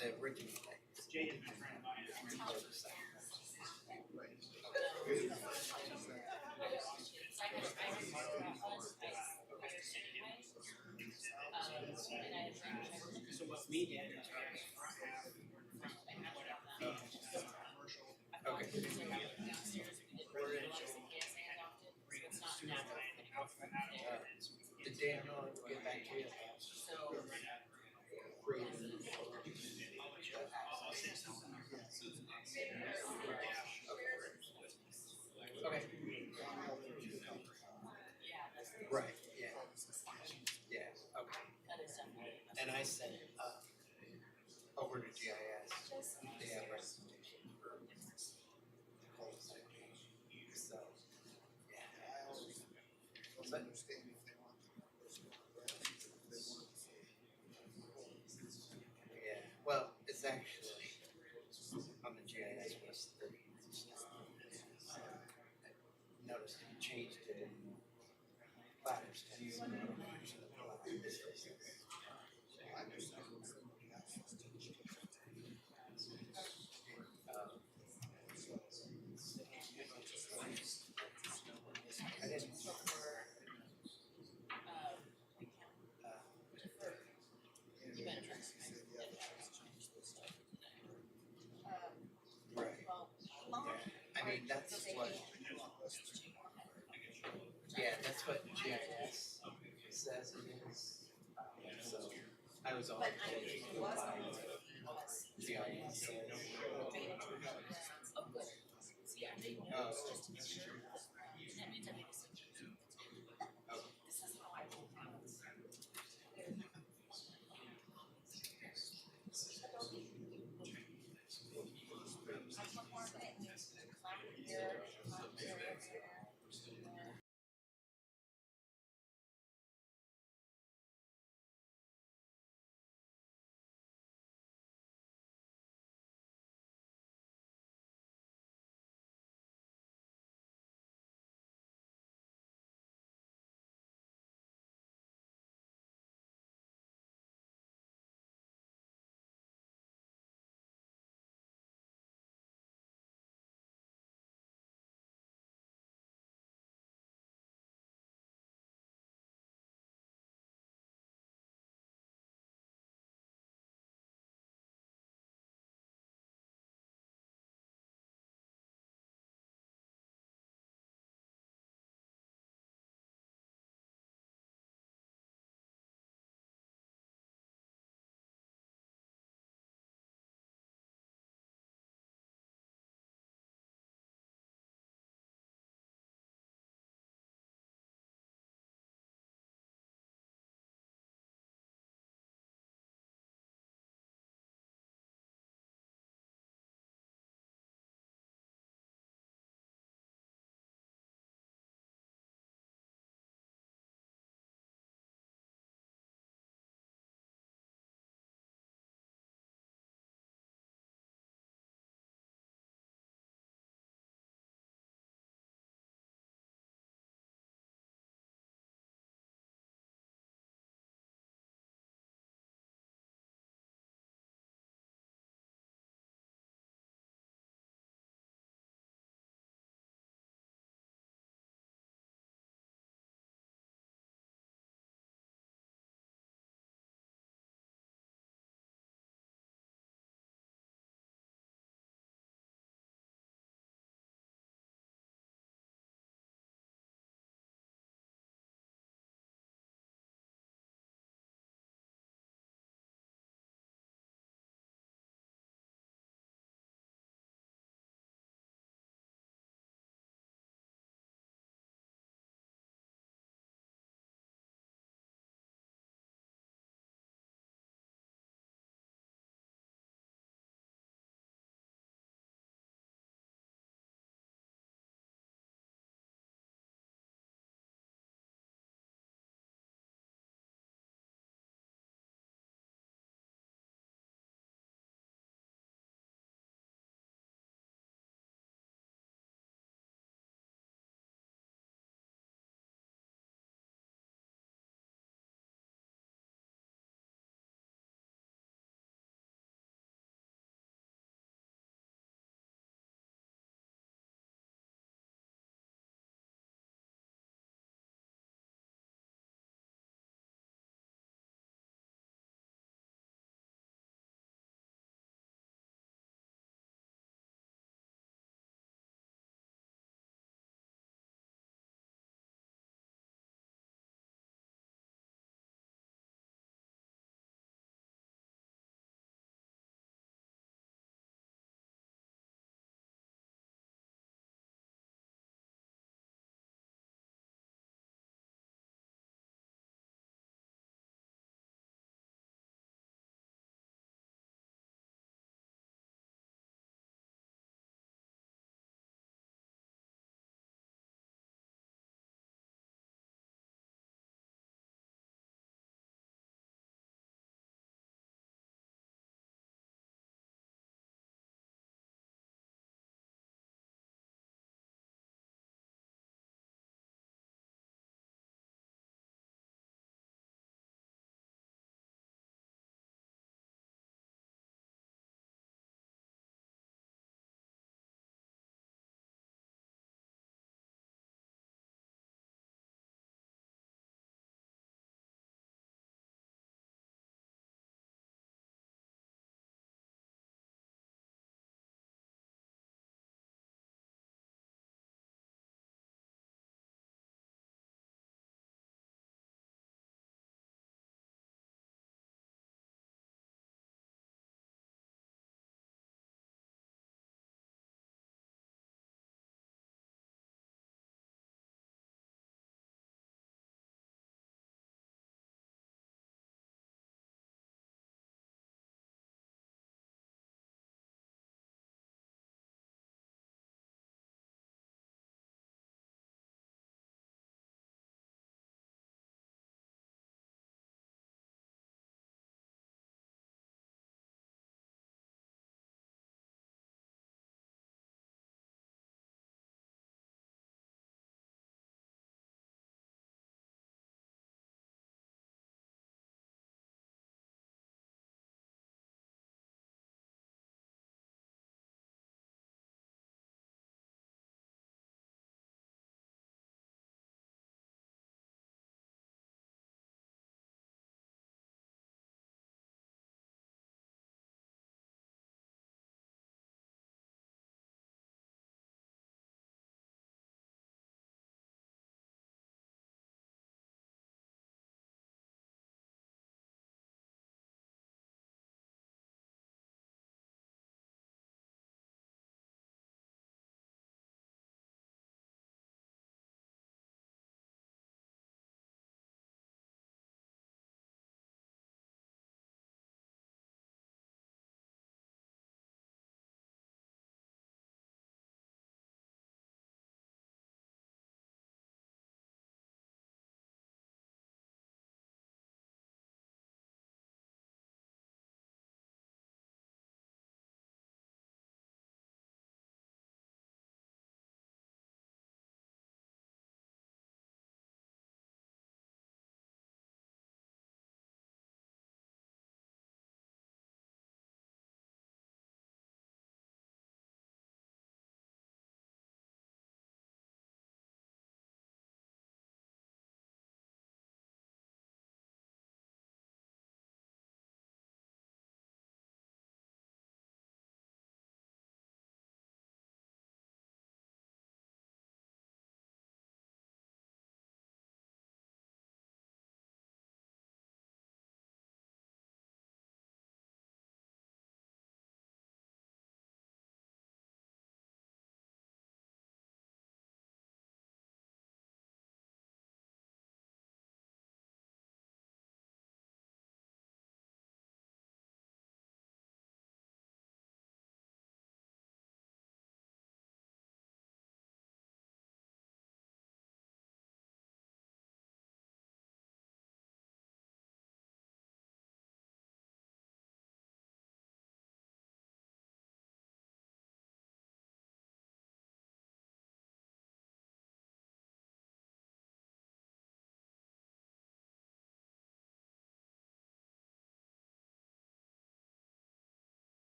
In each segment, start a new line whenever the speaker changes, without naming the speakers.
the original thing.
Jay has been trying to buy it. So what we did is
Okay. The day I'm going to get back to you. Okay. Right, yeah. Yeah, okay. And I sent over to GIS, they have representation for so, yeah.
I understand if they want
Yeah, well, it's actually on the GIS was 30. Noticed he changed it in Platter's text.
I understand when somebody else is teaching.
I didn't. Right. I mean, that's what. Yeah, that's what GIS says it is. So I was all told by GIS.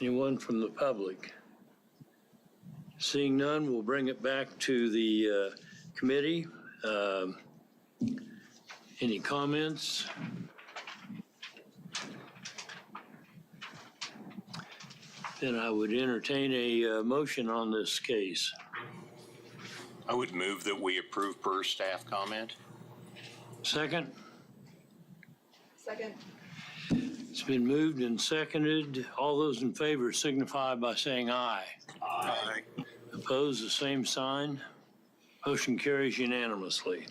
Anyone from the public? Seeing none, we'll bring it back to the committee. Any comments? Then I would entertain a motion on this case.
I would move that we approve per staff comment.
Second?
Second.
It's been moved and seconded. All those in favor signify by saying aye.
Aye.
Opposed, the same sign. Motion carries unanimously.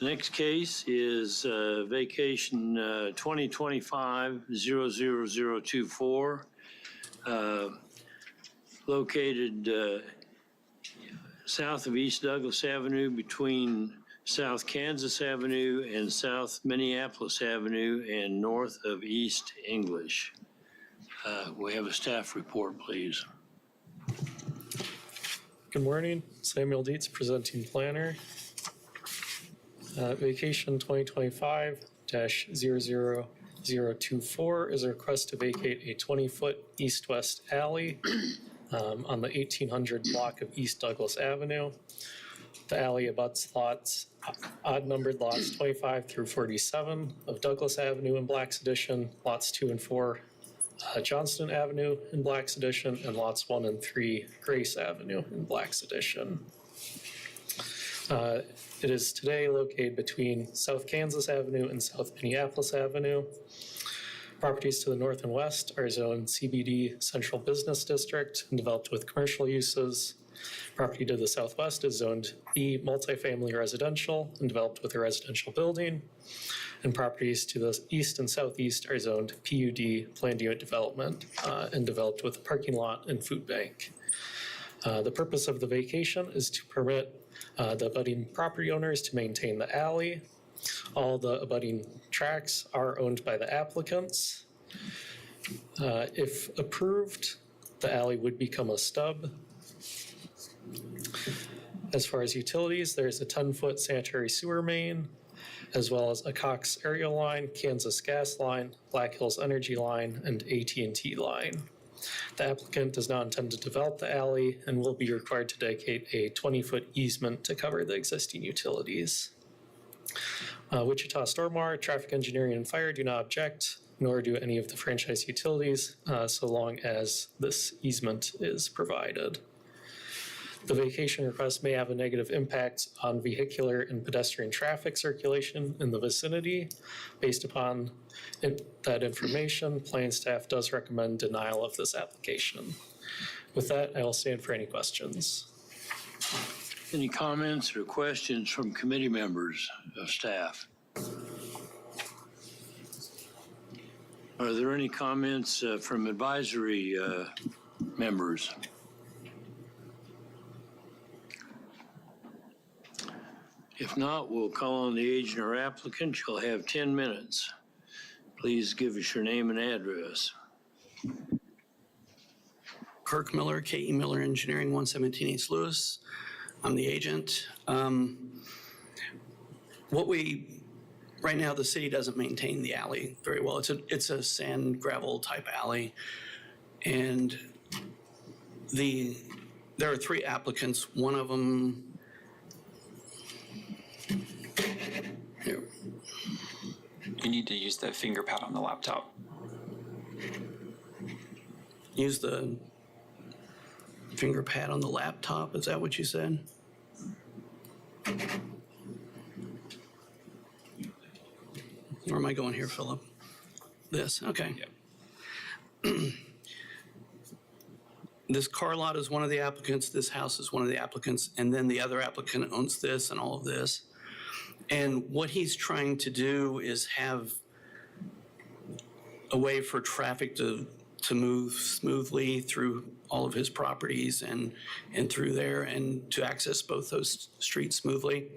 The next case is vacation 2025-00024, located south of East Douglas Avenue between South Kansas Avenue and South Minneapolis Avenue and north of East English. We have a staff report, please.
Good morning, Samuel Dietz, presenting planner. Vacation 2025-00024 is a request to vacate a 20-foot east-west alley on the 1800 block of East Douglas Avenue. The alley abuts odd-numbered lots 25 through 47 of Douglas Avenue in Black's Addition, lots 2 and 4 Johnston Avenue in Black's Addition, and lots 1 and 3 Grace Avenue in Black's Addition. It is today located between South Kansas Avenue and South Minneapolis Avenue. Properties to the north and west are zoned CBD Central Business District and developed with commercial uses. Property to the southwest is zoned B multifamily residential and developed with a residential building. And properties to the east and southeast are zoned PUD planned unit development and developed with a parking lot and food bank. The purpose of the vacation is to permit the abutting property owners to maintain the alley. All the abutting tracts are owned by the applicants. If approved, the alley would become a stub. As far as utilities, there's a 10-foot sanitary sewer main, as well as a Cox aerial line, Kansas gas line, Black Hills energy line, and AT&T line. The applicant does not intend to develop the alley and will be required to dedicate a 20-foot easement to cover the existing utilities. Wichita Stormwater, Traffic Engineering, and Fire do not object, nor do any of the franchise utilities, so long as this easement is provided. The vacation request may have a negative impact on vehicular and pedestrian traffic circulation in the vicinity. Based upon that information, planning staff does recommend denial of this application. With that, I will stand for any questions.
Any comments or questions from committee members of staff? Are there any comments from advisory members? If not, we'll call on the agent or applicant. You'll have 10 minutes. Please give us your name and address.
Kirk Miller, K.E. Miller Engineering, 117 East Louis. I'm the agent. Right now, the city doesn't maintain the alley very well. It's a sand gravel type alley. And there are 3 applicants. One of them, here.
You need to use the finger pad on the laptop.
Use the finger pad on the laptop, is that what you said? Where am I going here, Philip? This, okay.
Yep.
This car lot is one of the applicants, this house is one of the applicants, and then the other applicant owns this and all of this. And what he's trying to do is have a way for traffic to move smoothly through all of his properties and through there and to access both those streets smoothly.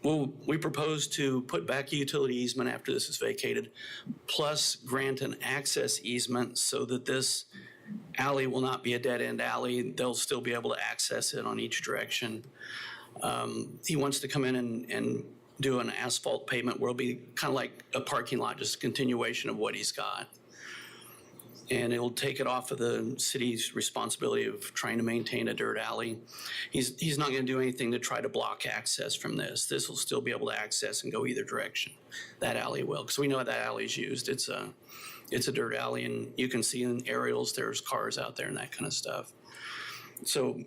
We propose to put back a utility easement after this is vacated, plus grant an access easement so that this alley will not be a dead-end alley. They'll still be able to access it on each direction. He wants to come in and do an asphalt pavement where it'll be kind of like a parking lot, just a continuation of what he's got. And it'll take it off of the city's responsibility of trying to maintain a dirt alley. He's not going to do anything to try to block access from this. This will still be able to access and go either direction. That alley will, because we know how that alley is used. It's a dirt alley, and you can see in aerials there's cars out there and that kind of stuff. So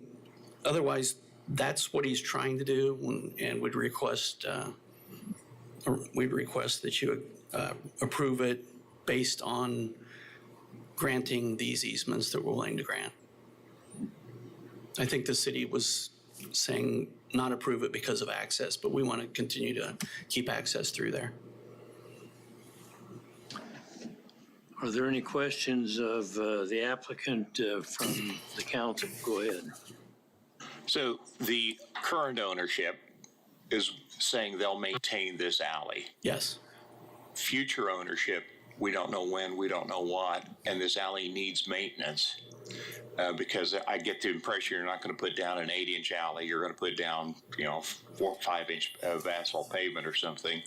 otherwise, that's what he's trying to do, and would request that you approve it based on granting these easements that we're willing to grant. I think the city was saying not approve it because of access, but we want to continue to keep access through there.
Are there any questions of the applicant from the council? Go ahead.
So the current ownership is saying they'll maintain this alley.
Yes.
Future ownership, we don't know when, we don't know what, and this alley needs maintenance. Because I get the impression you're not going to put down an 8-inch alley. You're going to put down, 4 or 5 inch of asphalt pavement or something.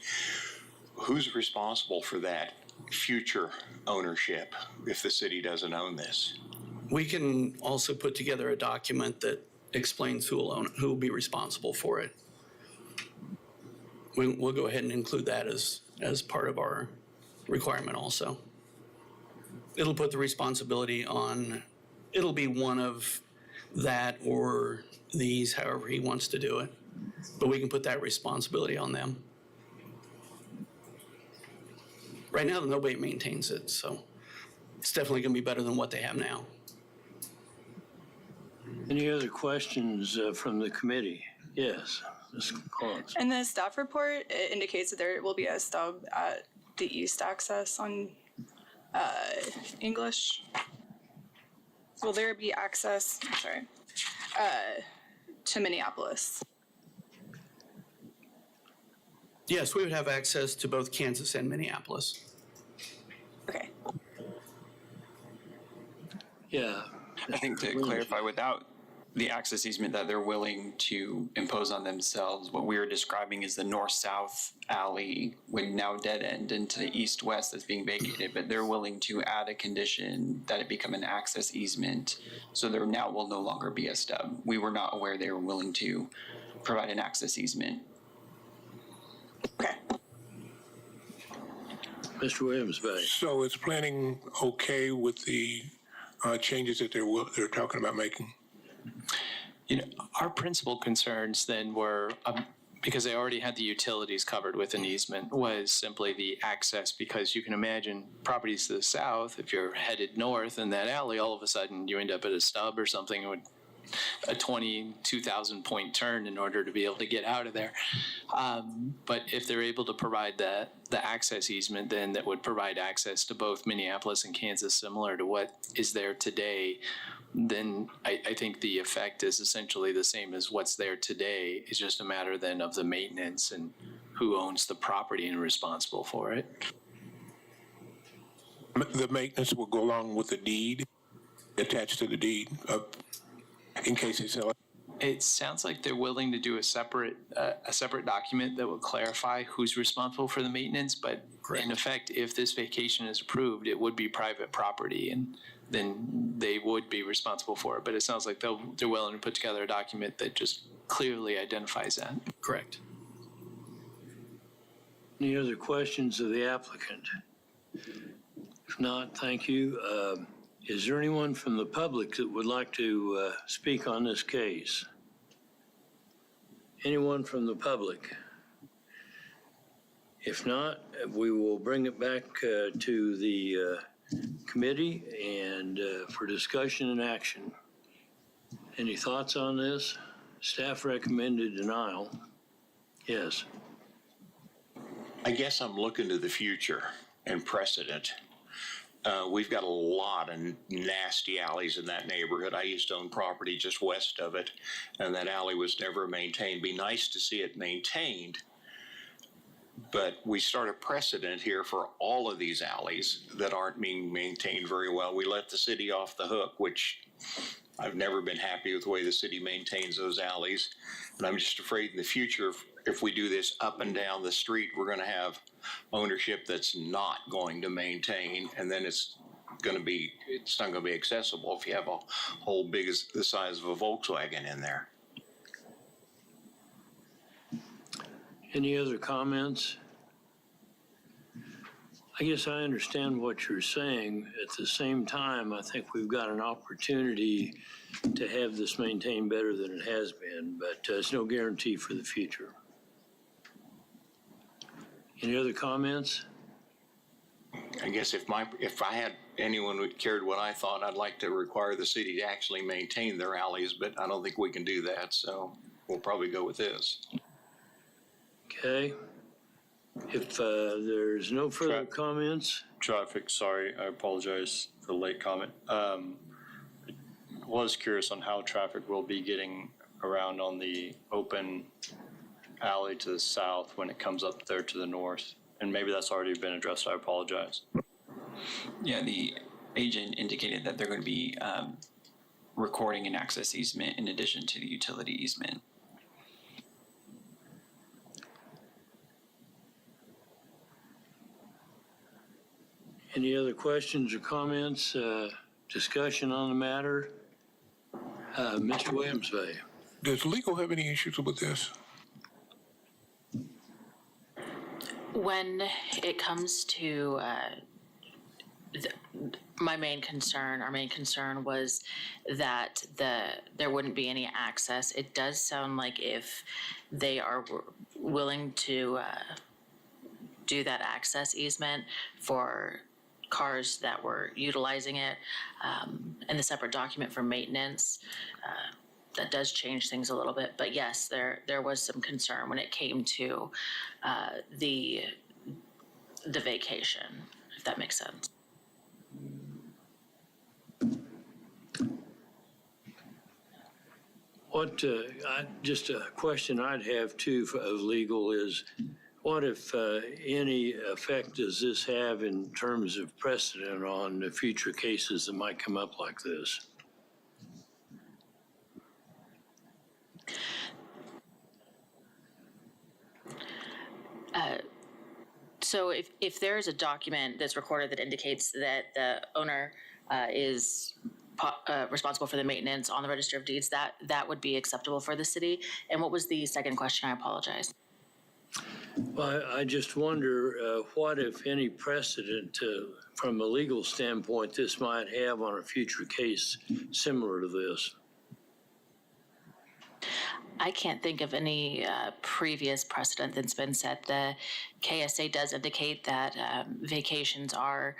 Who's responsible for that future ownership if the city doesn't own this?
We can also put together a document that explains who will be responsible for it. We'll go ahead and include that as part of our requirement also. It'll put the responsibility on, it'll be one of that or these, however he wants to do it. But we can put that responsibility on them. Right now, nobody maintains it, so it's definitely going to be better than what they have now.
Any other questions from the committee? Yes, Ms. Collins.
In the staff report, it indicates that there will be a stub at the east access on English. Will there be access, to Minneapolis?
Yes, we would have access to both Kansas and Minneapolis.
Okay.
Yeah.
I think to clarify, without the access easement that they're willing to impose on themselves, what we were describing is the north-south alley would now dead end into the east-west that's being vacated, but they're willing to add a condition that it become an access easement, so there now will no longer be a stub. We were not aware they were willing to provide an access easement.
Okay.
Mr. Williams-Bay.
So is planning okay with the changes that they're talking about making?
Our principal concerns then were, because they already had the utilities covered with an easement, was simply the access, because you can imagine properties to the south, if you're headed north in that alley, all of a sudden you end up at a stub or something with a 22,000 point turn in order to be able to get out of there. But if they're able to provide the access easement, then that would provide access to both Minneapolis and Kansas, similar to what is there today, then I think the effect is essentially the same as what's there today. It's just a matter then of the maintenance and who owns the property and responsible for it.
The maintenance will go along with the deed, attached to the deed, in case they sell it.
It sounds like they're willing to do a separate document that will clarify who's responsible for the maintenance, but in effect, if this vacation is approved, it would be private property, and then they would be responsible for it. But it sounds like they're willing to put together a document that just clearly identifies that.
Correct.
Any other questions of the applicant? If not, thank you. Is there anyone from the public that would like to speak on this case? Anyone from the public? If not, we will bring it back to the committee and for discussion and action. Any thoughts on this? Staff recommended denial. Yes.
I guess I'm looking to the future and precedent. We've got a lot of nasty alleys in that neighborhood. I used to own property just west of it, and that alley was never maintained. Be nice to see it maintained, but we start a precedent here for all of these alleys that aren't being maintained very well. We let the city off the hook, which I've never been happy with the way the city maintains those alleys. And I'm just afraid in the future, if we do this up and down the street, we're gonna have ownership that's not going to maintain, and then it's not gonna be accessible if you have a whole big as the size of a Volkswagen in there.
Any other comments? I guess I understand what you're saying. At the same time, I think we've got an opportunity to have this maintained better than it has been, but it's no guarantee for the future. Any other comments?
I guess if I had anyone who cared what I thought, I'd like to require the city to actually maintain their alleys, but I don't think we can do that, so we'll probably go with this.
Okay. If there's no further comments,
Traffic, sorry, I apologize for the late comment. Was curious on how traffic will be getting around on the open alley to the south when it comes up there to the north. And maybe that's already been addressed, I apologize.
Yeah, the agent indicated that they're going to be recording an access easement in addition to the utility easement.
any other questions or comments, discussion on the matter? Mr. Williams-Vey.
Does legal have any issues with this?
When it comes to our main concern was that there wouldn't be any access. It does sound like if they are willing to do that access easement for cars that were utilizing it, and the separate document for maintenance, that does change things a little bit. But yes, there was some concern when it came to the vacation, if that makes sense.
Just a question I'd have too of legal is, what if any effect does this have in terms of precedent on the future cases that might come up like this?
So if there is a document that's recorded that indicates that the owner is responsible for the maintenance on the Register of Deeds, that would be acceptable for the city. And what was the second question? I apologize.
Well, I just wonder what, if any, precedent from a legal standpoint this might have on a future case similar to this.
I can't think of any previous precedent that's been set. The KSA does indicate that vacations are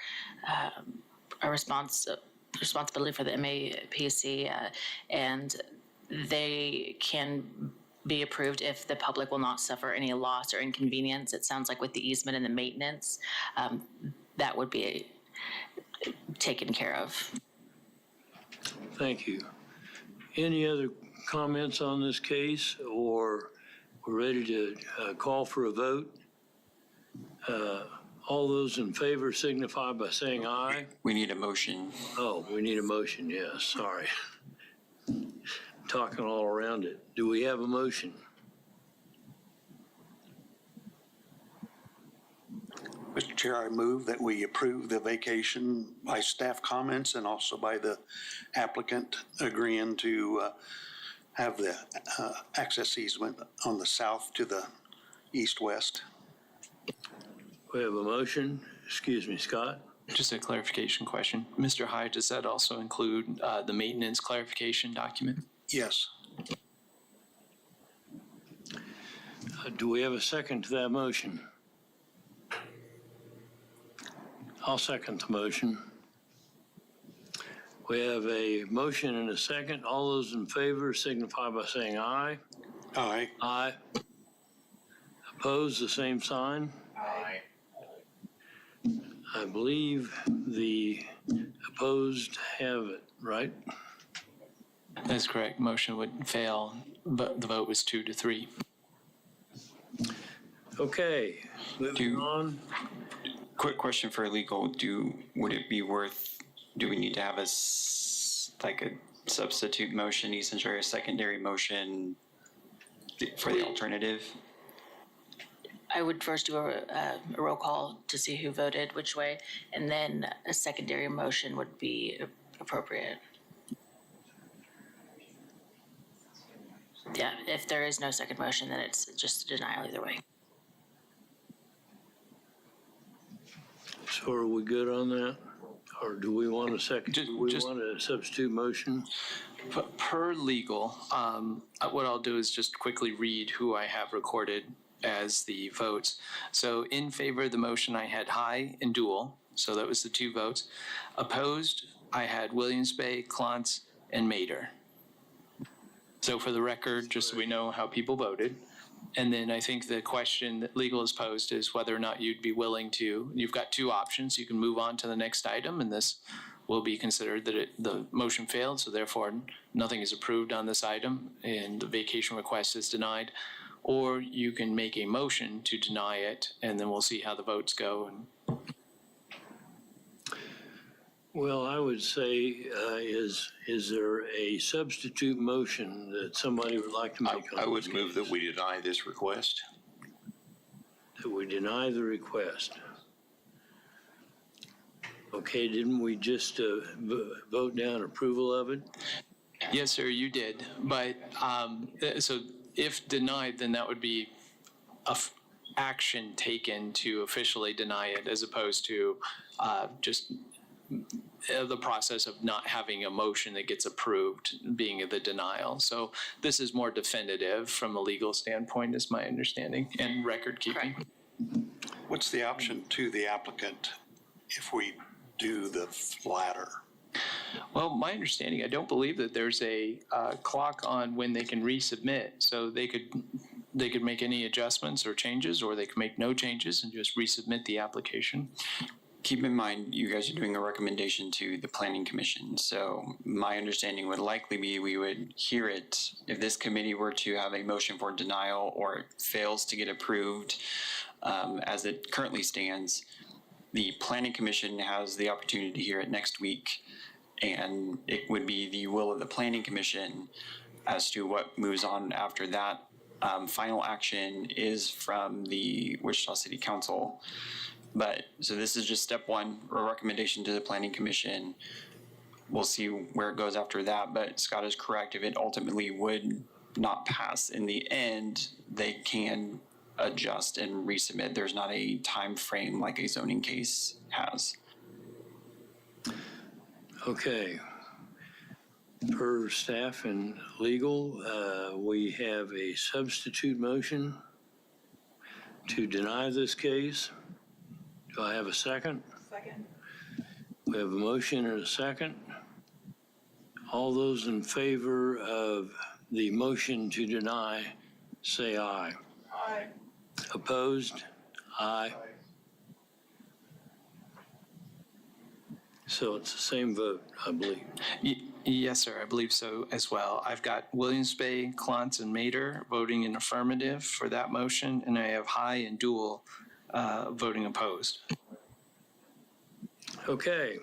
a responsibility for the MAPC, and they can be approved if the public will not suffer any loss or inconvenience. It sounds like with the easement and the maintenance, that would be taken care of.
Thank you. Any other comments on this case, or we're ready to call for a vote? All those in favor signify by saying aye.
We need a motion.
Oh, we need a motion, yes, sorry. Talking all around it. Do we have a motion?
Mr. Chair, I move that we approve the vacation by staff comments and also by the applicant agreeing to have the access easement on the south to the east-west.
We have a motion. Excuse me, Scott.
Just a clarification question. Mr. Hyde, does that also include the maintenance clarification document?
Yes.
Do we have a second to that motion? I'll second the motion. We have a motion and a second. All those in favor signify by saying aye.
Aye.
Aye. Opposed, the same sign.
Aye.
I believe the opposed have it, right?
That's correct. Motion would fail, but the vote was 2-3.
Okay, moving on.
Quick question for legal. Would it be worth, do we need to have a substitute motion, essentially a secondary motion for the alternative?
I would first do a roll call to see who voted which way, and then a secondary motion would be appropriate. Yeah, if there is no second motion, then it's just a denial either way.
So are we good on that? Or do we want a second, do we
Just-
want a substitute motion?
Per legal, what I'll do is just quickly read who I have recorded as the votes. So in favor of the motion, I had High and Dual, so that was the 2 votes. Opposed, I had Williams Bay, Klontz, and Mater. So for the record, just so we know how people voted. And then I think the question that legal has posed is whether or not you'd be willing to, you've got 2 options. You can move on to the next item, and this will be considered that the motion failed, so therefore nothing is approved on this item and the vacation request is denied. Or you can make a motion to deny it, and then we'll see how the votes go.
Well, I would say, is there a substitute motion that somebody would like to make?
I would move that we deny this request.
That we deny the request. Okay, didn't we just vote down approval of it?
Yes, sir, you did. But so if denied, then that would be action taken to officially deny it, as opposed to just the process of not having a motion that gets approved being the denial. So this is more definitive from a legal standpoint, is my understanding, and record keeping.
Correct.
What's the option to the applicant if we do the latter?
Well, my understanding, I don't believe that there's a clock on when they can resubmit. So they could make any adjustments or changes, or they could make no changes and just resubmit the application.
Keep in mind, you guys are doing a recommendation to the Planning Commission. So my understanding would likely be we would hear it. If this committee were to have a motion for denial or it fails to get approved as it currently stands, the Planning Commission has the opportunity to hear it next week. And it would be the will of the Planning Commission as to what moves on after that. Final action is from the Wichita City Council. But so this is just step 1, a recommendation to the Planning Commission. We'll see where it goes after that. But Scott is correct. If it ultimately would not pass in the end, they can adjust and resubmit. There's not a time frame like a zoning case has.
Okay. Per staff and legal, we have a substitute motion to deny this case. Do I have a second?
Second.
We have a motion and a second. All those in favor of the motion to deny, say aye.
Aye.
Opposed? Aye. So it's the same vote, I believe.
Yes, sir, I believe so as well. I've got Williams Bay, Klontz, and Mater voting in affirmative for that motion, and I have High and Dual voting opposed.
Okay.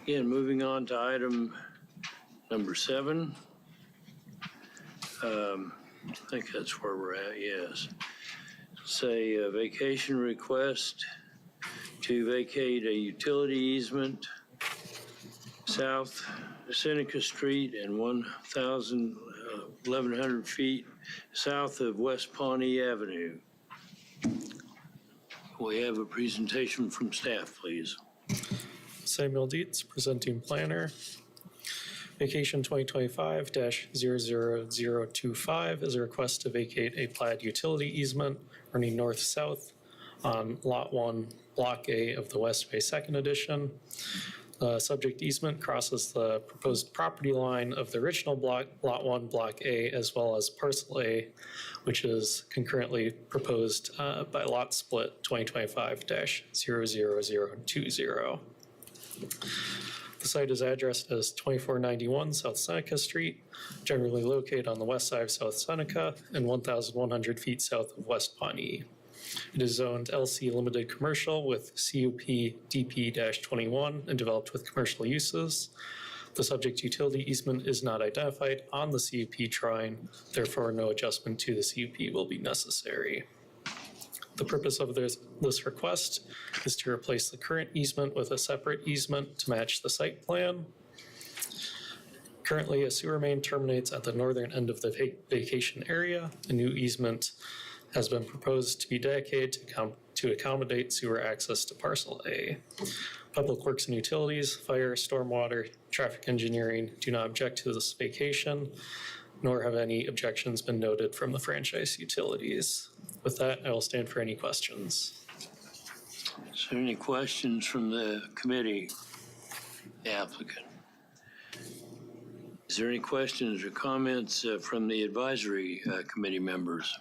Again, moving on to item number 7. I think that's where we're at, yes. Say a vacation request to vacate a utility easement south Seneca Street and 1,100 feet south of West Pawnee Avenue. We have a presentation from staff, please.
Samuel Dietz, presenting planner. Vacation 2025-00025 is a request to vacate a platted utility easement running north-south on Lot 1, Block A of the West Bay 2nd Edition. The subject easement crosses the proposed property line of the original block, Lot 1, Block A, as well as Parcel A, which is concurrently proposed by Lot Split 2025-00020. The site is addressed as 2491 South Seneca Street, generally located on the west side of South Seneca and 1,100 feet south of West Pawnee. It is zoned LC Limited Commercial with CUP DP-21 and developed with commercial uses. The subject utility easement is not identified on the CUP drawing, therefore no adjustment to the CUP will be necessary. The purpose of this request is to replace the current easement with a separate easement to match the site plan. Currently, a sewer main terminates at the northern end of the vacation area. A new easement has been proposed to be dedicated to accommodate sewer access to Parcel A. Public Works and Utilities, Fire, Stormwater, Traffic Engineering do not object to this vacation, nor have any objections been noted from the franchise utilities. With that, I will stand for any questions.
Is there any questions from the committee, the applicant? Is there any questions or comments from the advisory committee members?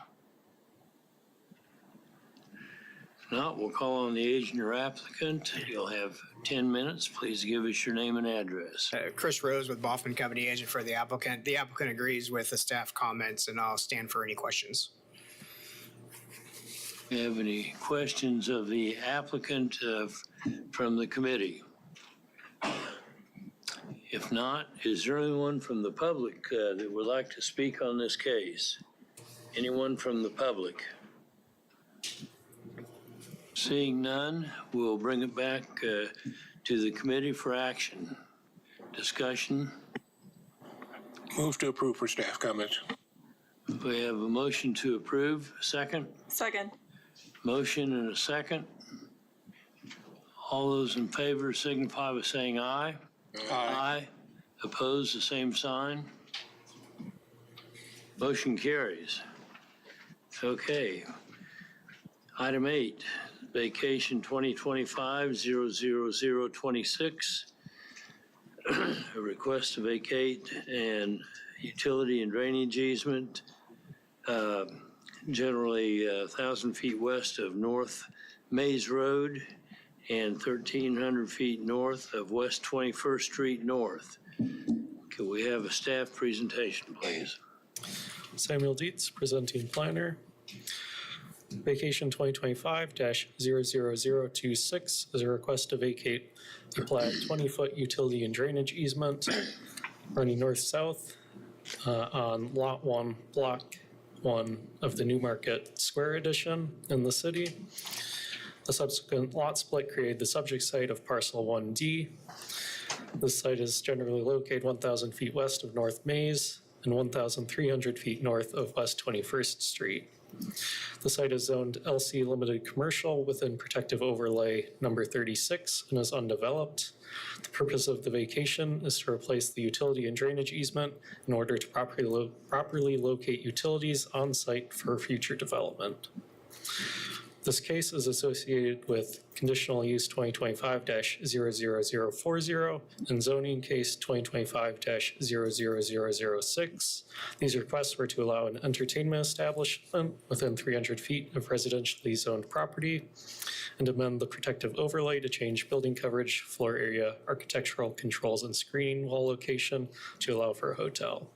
If not, we'll call on the agent or applicant. You'll have 10 minutes. Please give us your name and address.
Chris Rose with Boffman Company, agent for the applicant. The applicant agrees with the staff comments, and I'll stand for any questions.
Do you have any questions of the applicant from the committee? If not, is there anyone from the public that would like to speak on this case? Anyone from the public? Seeing none, we'll bring it back to the committee for action. Discussion.
Move to approve for staff comments.
We have a motion to approve. Second?
Second.
Motion and a second. All those in favor signify by saying aye. Aye. Opposed, the same sign. Motion carries. Okay. Item 8, vacation 2025-00026. A request to vacate and utility and drainage easement, generally 1,000 feet west of North Mays Road and 1,300 feet north of West 21st Street North. Could we have a staff presentation, please?
Samuel Dietz, presenting planner. Vacation 2025-00026 is a request to vacate a plat 20-foot utility and drainage easement running north-south on Lot 1, Block 1 of the New Market Square Edition in the city. The subsequent lot split created the subject site of Parcel 1D. This site is generally located 1,000 feet west of North Mays and 1,300 feet north of West 21st Street. The site is zoned LC Limited Commercial within Protective Overlay number 36 and is undeveloped. The purpose of the vacation is to replace the utility and drainage easement in order to properly locate utilities on site for future development. This case is associated with conditional use 2025-00040 and zoning case 2025-00006. These requests were to allow an entertainment establishment within 300 feet of residentially zoned property and amend the protective overlay to change building coverage, floor area, architectural controls, and screening wall location to allow for a hotel.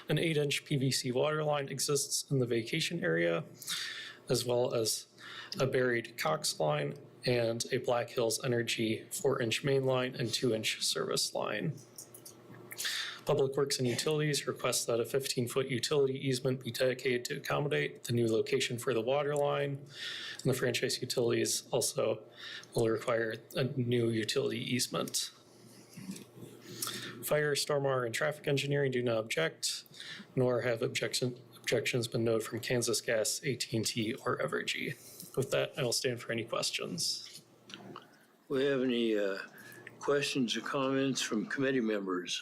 An 8-inch PVC water line exists in the vacation area, as well as a buried Cox line and a Black Hills Energy 4-inch main line and 2-inch service line. Public Works and Utilities request that a 15-foot utility easement be dedicated to accommodate the new location for the water line. And the franchise utilities also will require a new utility easement. Fire, Stormwater, and Traffic Engineering do not object, nor have objections been noted from Kansas Gas, AT&T, or Evergy. With that, I will stand for any questions.
We have any questions or comments from committee members?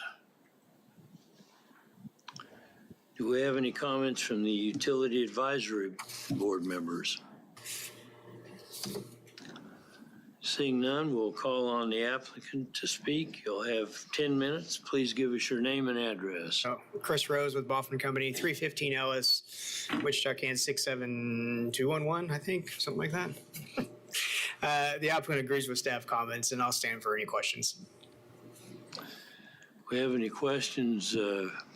Do we have any comments from the Utility Advisory Board members? Seeing none, we'll call on the applicant to speak. You'll have 10 minutes. Please give us your name and address.
Chris Rose with Boffman Company, 315 Ellis, Wichita, Kansas 67211, I think, something like that. The applicant agrees with staff comments, and I'll stand for any questions.
We have any questions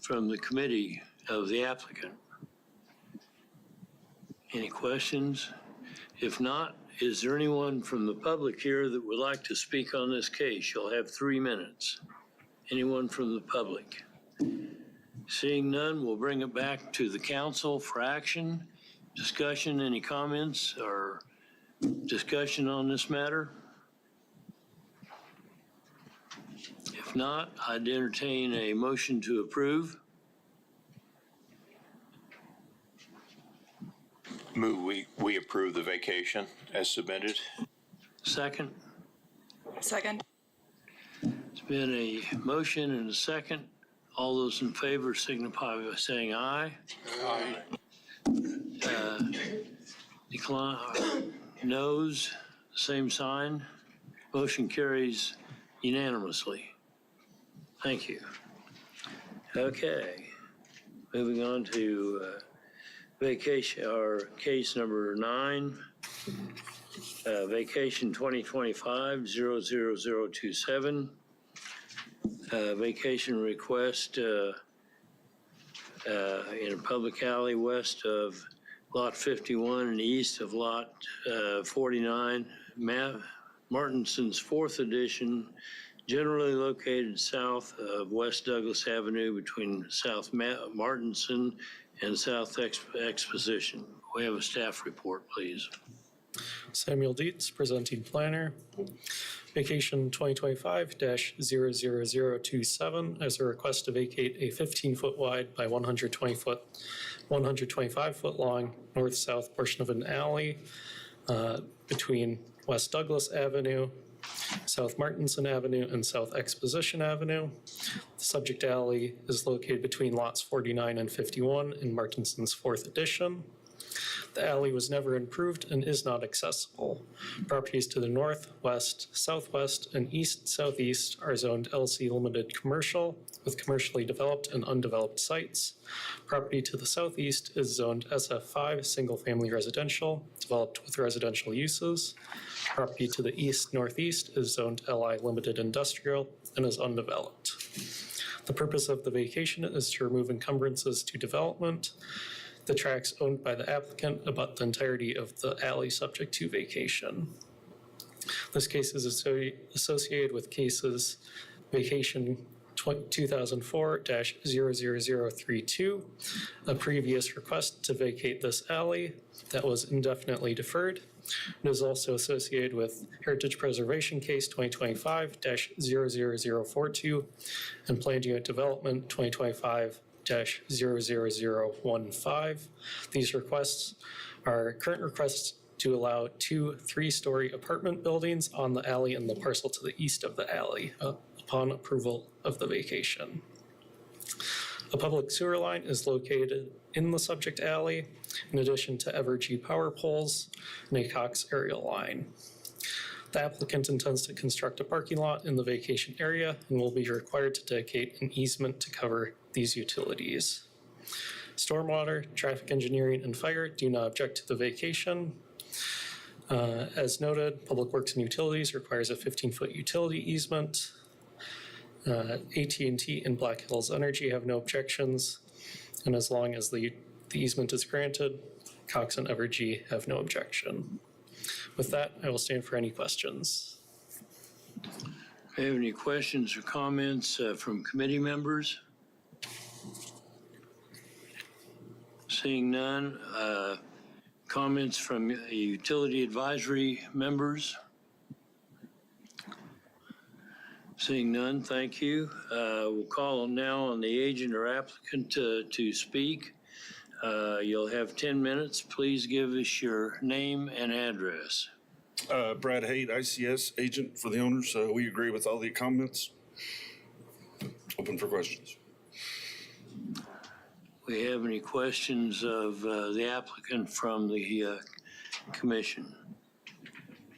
from the committee of the applicant? Any questions? If not, is there anyone from the public here that would like to speak on this case? You'll have 3 minutes. Anyone from the public? Seeing none, we'll bring it back to the council for action. Discussion, any comments or discussion on this matter? If not, I'd entertain a motion to approve.
Move we approve the vacation as submitted.
Second?
Second.
It's been a motion and a second. All those in favor signify by saying aye. Decline, noes, same sign. Motion carries unanimously. Thank you. Okay, moving on to vacation, or case number 9, vacation 2025-00027. Vacation request in a public alley west of Lot 51 and east of Lot 49, Martinson's 4th Edition, generally located south of West Douglas Avenue between South Martinson and South Exposition. We have a staff report, please.
Samuel Dietz, presenting planner. Vacation 2025-00027 as a request to vacate a 15-foot wide by 125-foot long north-south portion of an alley between West Douglas Avenue, South Martinson Avenue, and South Exposition Avenue. The subject alley is located between lots 49 and 51 in Martinson's 4th Edition. The alley was never improved and is not accessible. Properties to the north, west, southwest, and east-southeast are zoned LC Limited Commercial with commercially developed and undeveloped sites. Property to the southeast is zoned SF5 Single-Family Residential, developed with residential uses. Property to the east-northeast is zoned LI Limited Industrial and is undeveloped. The purpose of the vacation is to remove encumbrances to development. The tracts owned by the applicant abut the entirety of the alley subject to vacation. This case is associated with cases vacation 2004-00032, a previous request to vacate this alley that was indefinitely deferred. It is also associated with Heritage Preservation Case 2025-00042 and Planned Unit Development 2025-00015. These requests are current requests to allow 2 3-story apartment buildings on the alley and the parcel to the east of the alley upon approval of the vacation. A public sewer line is located in the subject alley, in addition to Evergy power poles and a Cox aerial line. The applicant intends to construct a parking lot in the vacation area and will be required to dedicate an easement to cover these utilities. Stormwater, traffic engineering, and fire do not object to the vacation. As noted, Public Works and Utilities requires a 15-foot utility easement. AT&T and Black Hills Energy have no objections, and as long as the easement is granted, Cox and Evergy have no objection. With that, I will stand for any questions.
Do you have any questions or comments from committee members? Seeing none, comments from utility advisory members? Seeing none, thank you. We'll call now on the agent or applicant to speak. You'll have 10 minutes. Please give us your name and address.
Brad Haight, ICS agent for the owners. We agree with all the comments. Open for questions.
We have any questions of the applicant from the commission?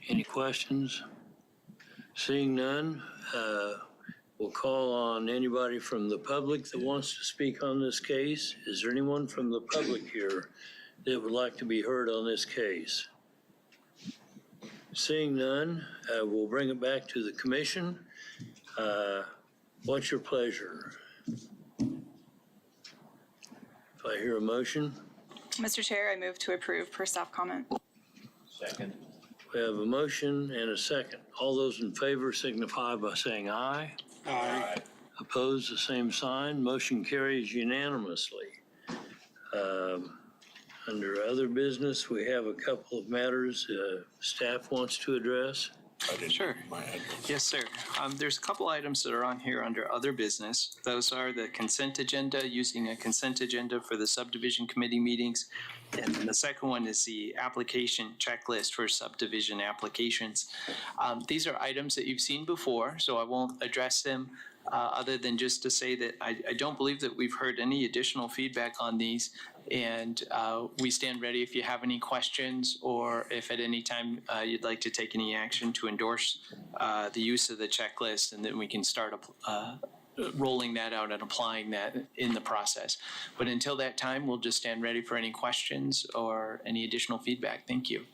Any questions? Seeing none, we'll call on anybody from the public that wants to speak on this case. Is there anyone from the public here that would like to be heard on this case? Seeing none, we'll bring it back to the commission. What's your pleasure? If I hear a motion.
Mr. Chair, I move to approve per staff comment.
Second. We have a motion and a second. All those in favor signify by saying aye.
Aye.
Opposed, the same sign. Motion carries unanimously. Under other business, we have a couple of matters staff wants to address.
Sure. Yes, sir. There's a couple items that are on here under other business. Those are the consent agenda, using a consent agenda for the subdivision committee meetings. And then the second one is the application checklist for subdivision applications. These are items that you've seen before, so I won't address them other than just to say that I don't believe that we've heard any additional feedback on these. And we stand ready if you have any questions, or if at any time you'd like to take any action to endorse the use of the checklist, and then we can start rolling that out and applying that in the process. But until that time, we'll just stand ready for any questions or any additional feedback. Thank you.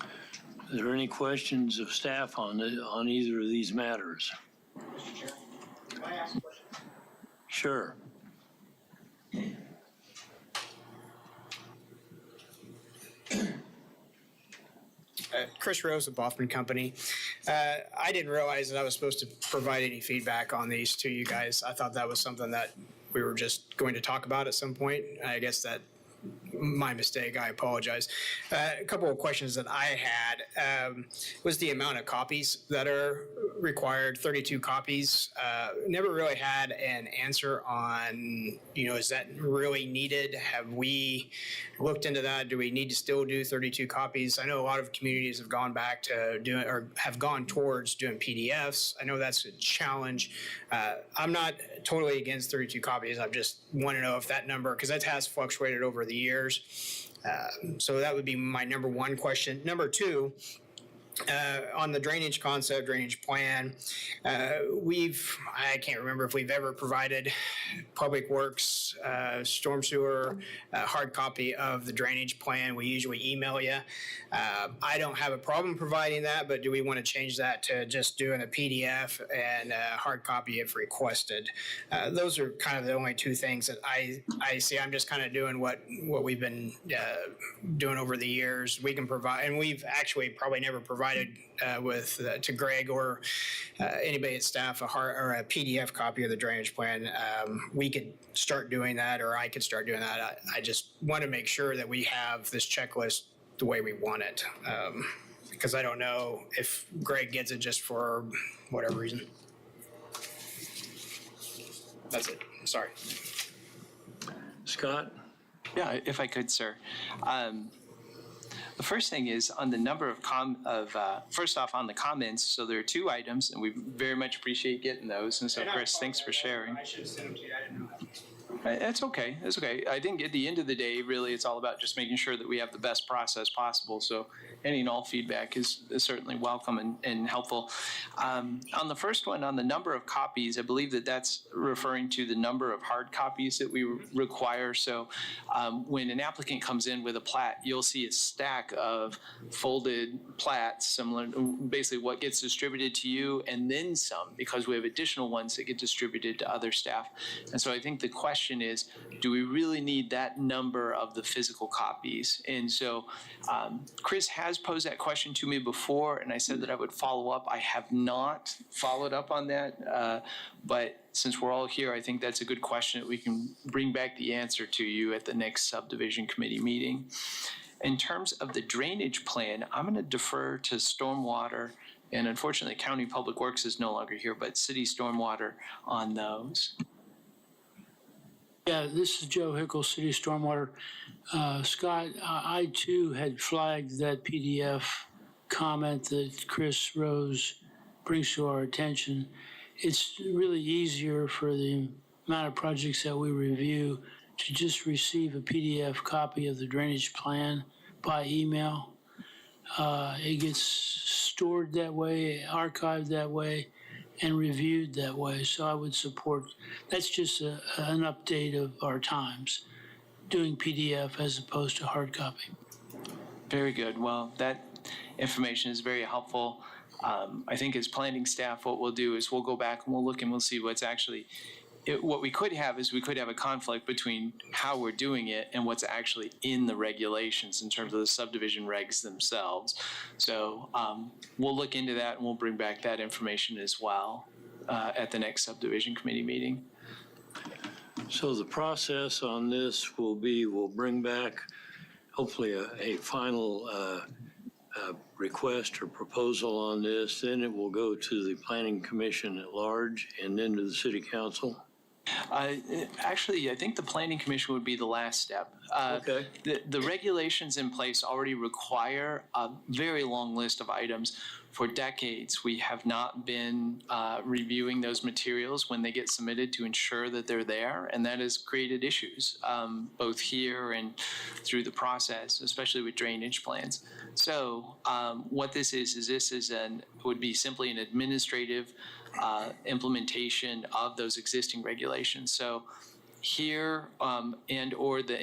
Are there any questions of staff on either of these matters?
Mr. Chair, can I ask a question?
Sure.
Chris Rose with Boffman Company. I didn't realize that I was supposed to provide any feedback on these to you guys. I thought that was something that we were just going to talk about at some point. I guess that my mistake. I apologize. A couple of questions that I had was the amount of copies that are required, 32 copies. Never really had an answer on, is that really needed? Have we looked into that? Do we need to still do 32 copies? I know a lot of communities have gone back to doing, or have gone towards doing PDFs. I know that's a challenge. I'm not totally against 32 copies. I just want to know if that number, because that has fluctuated over the years. So that would be my number one question. Number two, on the drainage concept, drainage plan, I can't remember if we've ever provided Public Works, storm sewer, hard copy of the drainage plan. We usually email you. I don't have a problem providing that, but do we want to change that to just doing a PDF and a hard copy if requested? Those are kind of the only two things that I see. I'm just kind of doing what we've been doing over the years. We can provide, and we've actually probably never provided to Greg or anybody at staff a PDF copy of the drainage plan. We could start doing that, or I could start doing that. I just want to make sure that we have this checklist the way we want it, because I don't know if Greg gets it just for whatever reason. That's it. Sorry.
Scott?
Yeah, if I could, sir. The first thing is on the number of first off on the comments. So there are two items, and we very much appreciate getting those. And so, Chris, thanks for sharing.
I should have sent them to you. I didn't know.
That's okay. That's okay. I think at the end of the day, really, it's all about just making sure that we have the best process possible. So any and all feedback is certainly welcome and helpful. On the first one, on the number of copies, I believe that that's referring to the number of hard copies that we require. So when an applicant comes in with a plat, you'll see a stack of folded plats, similar to basically what gets distributed to you, and then some, because we have additional ones that get distributed to other staff. And so I think the question is, do we really need that number of the physical copies? And so Chris has posed that question to me before, and I said that I would follow up. I have not followed up on that, but since we're all here, I think that's a good question that we can bring back the answer to you at the next subdivision committee meeting. In terms of the drainage plan, I'm going to defer to stormwater, and unfortunately County Public Works is no longer here, but city stormwater on those.
Yeah, this is Joe Hickle, City Stormwater. Scott, I too had flagged that PDF comment that Chris Rose brings to our attention. It's really easier for the amount of projects that we review to just receive a PDF copy of the drainage plan by email. It gets stored that way, archived that way, and reviewed that way. So I would support, that's just an update of our times, doing PDF as opposed to hard copy.
Very good. Well, that information is very helpful. I think as planning staff, what we'll do is we'll go back and we'll look and we'll see what's actually, what we could have is we could have a conflict between how we're doing it and what's actually in the regulations in terms of the subdivision regs themselves. So we'll look into that and we'll bring back that information as well. at the next subdivision committee meeting.
So the process on this will be, we'll bring back hopefully a final request or proposal on this. Then it will go to the planning commission at large and then to the city council.
Actually, I think the planning commission would be the last step.
Okay.
The regulations in place already require a very long list of items. For decades, we have not been reviewing those materials when they get submitted to ensure that they're there, and that has created issues, both here and through the process, especially with drainage plans. So what this is would be simply an administrative implementation of those existing regulations. So here or the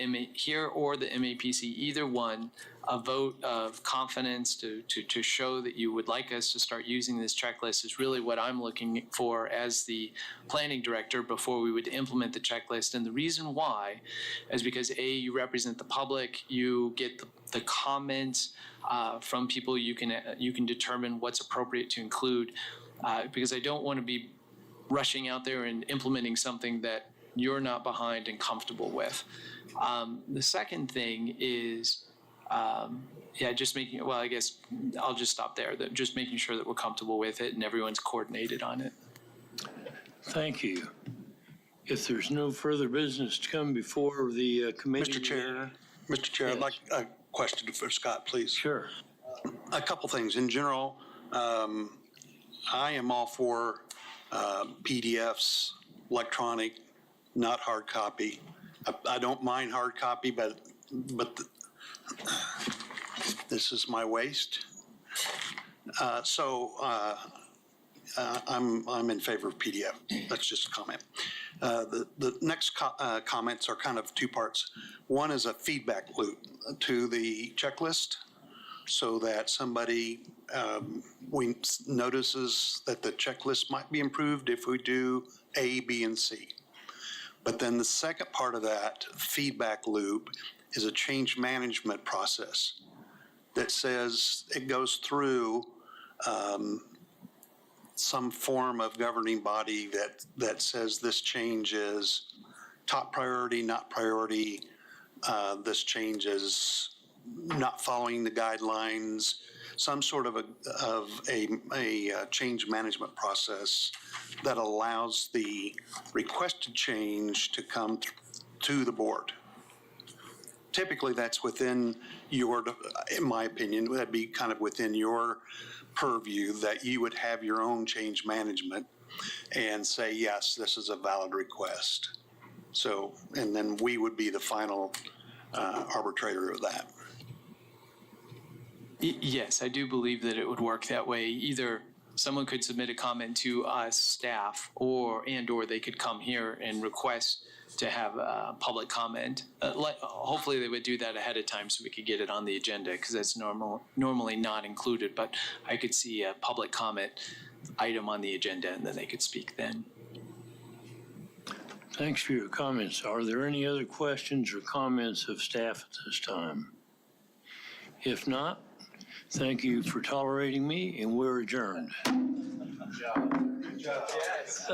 MAPC, either one, a vote of confidence to show that you would like us to start using this checklist is really what I'm looking for as the planning director before we would implement the checklist. And the reason why is because you represent the public, you get the comments from people, you can determine what's appropriate to include, because I don't want to be rushing out there and implementing something that you're not behind and comfortable with. The second thing is, just making, well, I guess I'll just stop there. Just making sure that we're comfortable with it and everyone's coordinated on it.
Thank you. If there's no further business to come before the committee.
Mr. Chair,
Yes.
I'd like a question for Scott, please.
Sure.
A couple things. In general, I am all for PDFs, electronic, not hard copy. I don't mind hard copy, but this is my waste. I'm in favor of PDF. That's just a comment. The next comments are kind of two parts. One is a feedback loop to the checklist so that somebody notices that the checklist might be improved if we do A, B, and C. But then the second part of that feedback loop is a change management process that says it goes through some form of governing body that says this change is top priority, not priority. This change is not following the guidelines, some sort of a change management process that allows the requested change to come to the board. Typically, that's within your, in my opinion, that'd be kind of within your purview that you would have your own change management and say, yes, this is a valid request. So, and then we would be the final arbitrator of that.
Yes, I do believe that it would work that way. Either someone could submit a comment to us, staff, or they could come here and request to have a public comment. Hopefully they would do that ahead of time so we could get it on the agenda, because that's normally not included, but I could see a public comment item on the agenda and then they could speak then.
Thanks for your comments. Are there any other questions or comments of staff at this time? If not, thank you for tolerating me, and we're adjourned.
Good job. Good job. Yes.